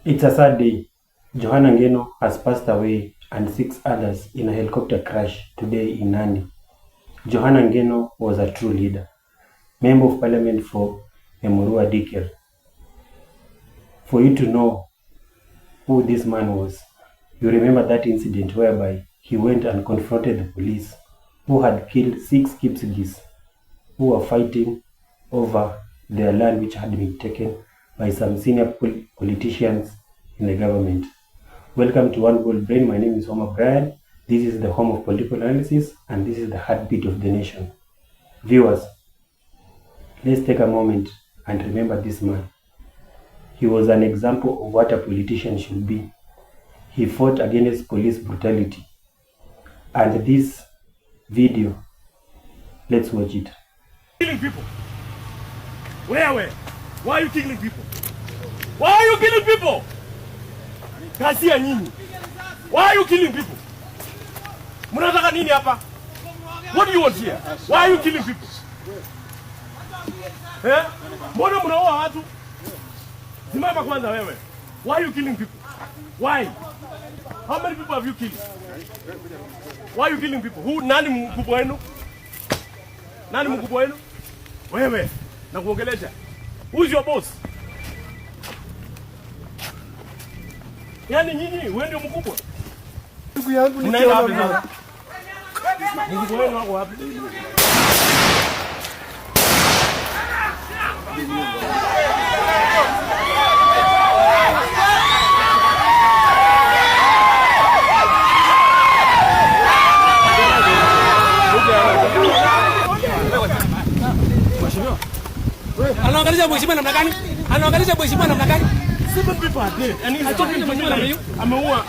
It's a sad day. Johanna Ngeno has passed away and 6 others in a helicopter crash today in Nandi. Johanna Ngeno was a true leader, Member of Parliament for Emurua Dikir. For you to know who this man was, you remember that incident whereby he went and confronted the police who had killed 6 Kipsigis who were fighting over their land which had been taken by some senior politicians in the government. Welcome to One Gold Brain. My name is Omar Brian. This is the home of political analysis and this is the heartbeat of the nation. Viewers, let's take a moment and remember this man. He was an example of what a politician should be. He fought against police brutality. And this video, let's watch it. Killing people. Where? Why are you killing people? Why are you killing people? Kazi ya nini? Why are you killing people? Mnataka nini hapa? What do you want here? Why are you killing people? Mbona mnaua watu? Simama kwanza wewe. Why are you killing people? Why? How many people have you killed? Why are you killing people? Who? Nani mkubwa wenu? Nani mkubwa wenu? Wewe. Na kuongelesha. Who's your boss? Yaani nyinyi wewe ndio mkubwa. Ndugu yangu ni kiona. Mkubwa wenu wako wapi? Anaangalia mheshimiwa namna gani? Anaangalia mheshimiwa namna gani? 7 people are dead. And he's talking to me like ameua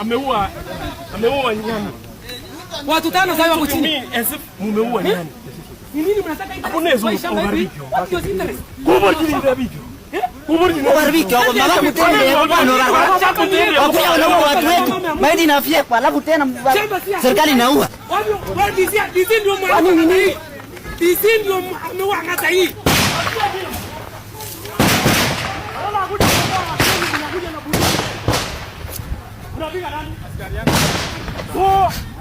nyani. Watu 5 sasa wako chini. As if mumeua nyani. Ni nini mnataka hivi? Hapo nezo ubariki. What is interest? Kubali ni bariki. Ubariki kwa mama mtende kwa watu wetu. Maiti inafyekwa alafu tena serikali inaua. Disi ndio mwana. Disi ndio ameua ngata hii.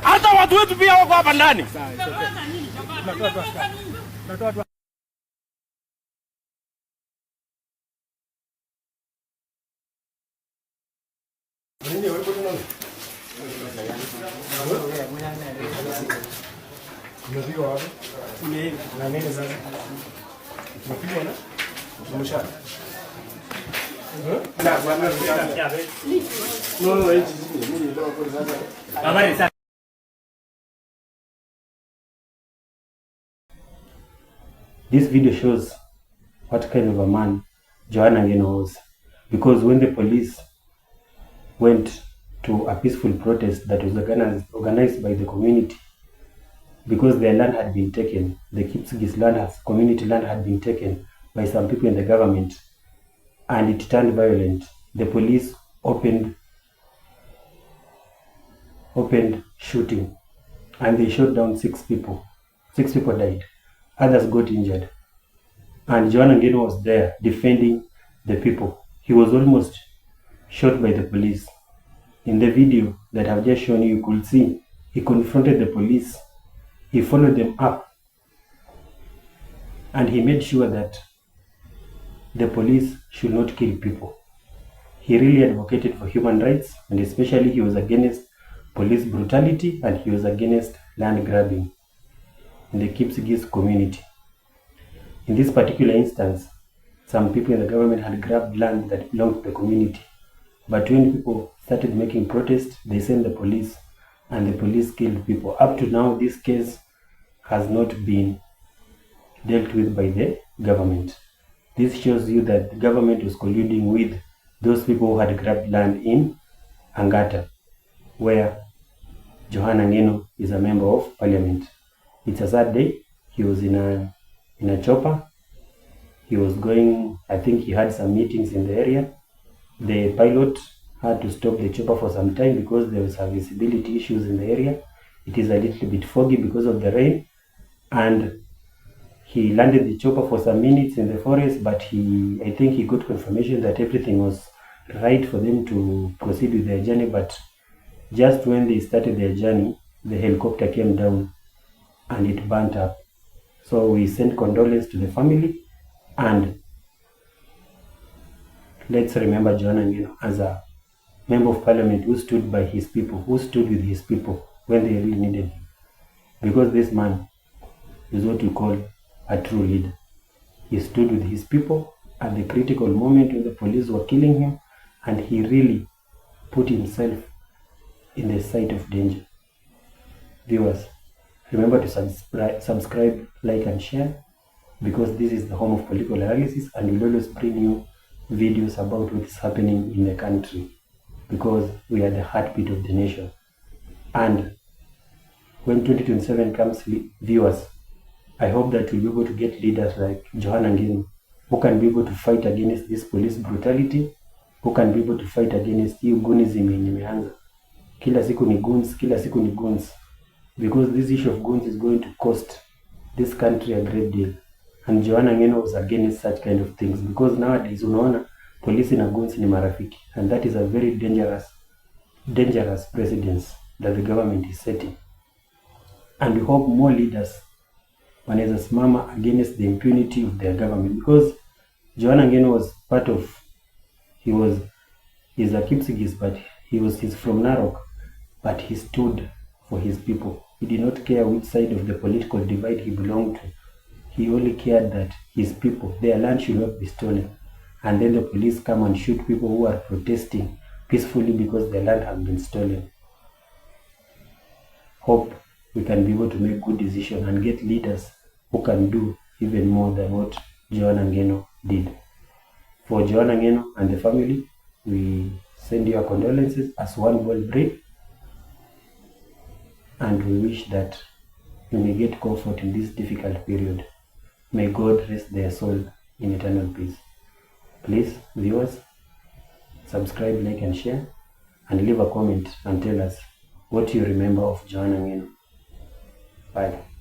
Hata watu wetu pia wako hapa ndani. This video shows what kind of a man Johanna Ngeno was. Because when the police went to a peaceful protest that was organized by the community, because their land had been taken, the Kipsigis land, community land had been taken by some people in the government, and it turned violent. The police opened shooting, and they shot down 6 people. 6 people died. Others got injured. And Johanna Ngeno was there defending the people. He was almost shot by the police. In the video that I've just shown you, you could see he confronted the police. He followed them up. And he made sure that the police should not kill people. He really advocated for human rights, and especially he was against police brutality and he was against land grabbing in the Kipsigis community. In this particular instance, some people in the government had grabbed land that belonged to the community. But when people started making protests, they sent the police and the police killed people. Up to now, this case has not been dealt with by the government. This shows you that the government was colluding with those people who had grabbed land in Angata, where Johanna Ngeno is a member of parliament. It's a sad day. He was in a chopper. He was going, I think he had some meetings in the area. The pilot had to stop the chopper for some time because there was some visibility issues in the area. It is a little bit foggy because of the rain, and he landed the chopper for some minutes in the forest, but I think he got confirmation that everything was right for them to proceed with their journey, but just when they started their journey, the helicopter came down and it burnt up. So we send condolence to the family, and let's remember Joanna Ngeno as a member of parliament who stood by his people, who stood with his people when they really needed him. Because this man is what we call a true leader. He stood with his people at the critical moment when the police were killing him, and he really put himself in the sight of danger. Viewers, remember to subscribe, like and share, because this is the home of political analysis, and we'll always bring you videos about what is happening in the country, because we are the heartbeat of the nation. And when 2027 comes, viewers, I hope that we'll be able to get leaders like Joanna Ngeno, who can be able to fight against this police brutality, who can be able to fight against hiyo goonism yenye imeanza. Kila siku ni goons, kila siku ni goons. Because this issue of goons is going to cost this country a great deal. And Joanna Ngeno was against such kind of things, because nowadays unaona polisi na goons ni marafiki, and that is a very dangerous precedence that the government is setting. And we hope more leaders wanaweza simama against the impunity of their government, because Joanna Ngeno was part of, he's a Kipsigis, but he's from Narok, but he stood for his people. He did not care which side of the political divide he belonged to. He only cared that his people, their land should not be stolen. And then the police come and shoot people who are protesting peacefully because their land has been stolen. Hope we can be able to make good decisions and get leaders who can do even more than what Joanna Ngeno did. For Joanna Ngeno and the family, we send you our condolences as one bold brave, and we wish that you may get comfort in this difficult period. May God rest their soul in eternal peace. Please, viewers, subscribe, like and share, and leave a comment and tell us what you remember of Joanna Ngeno. Bye.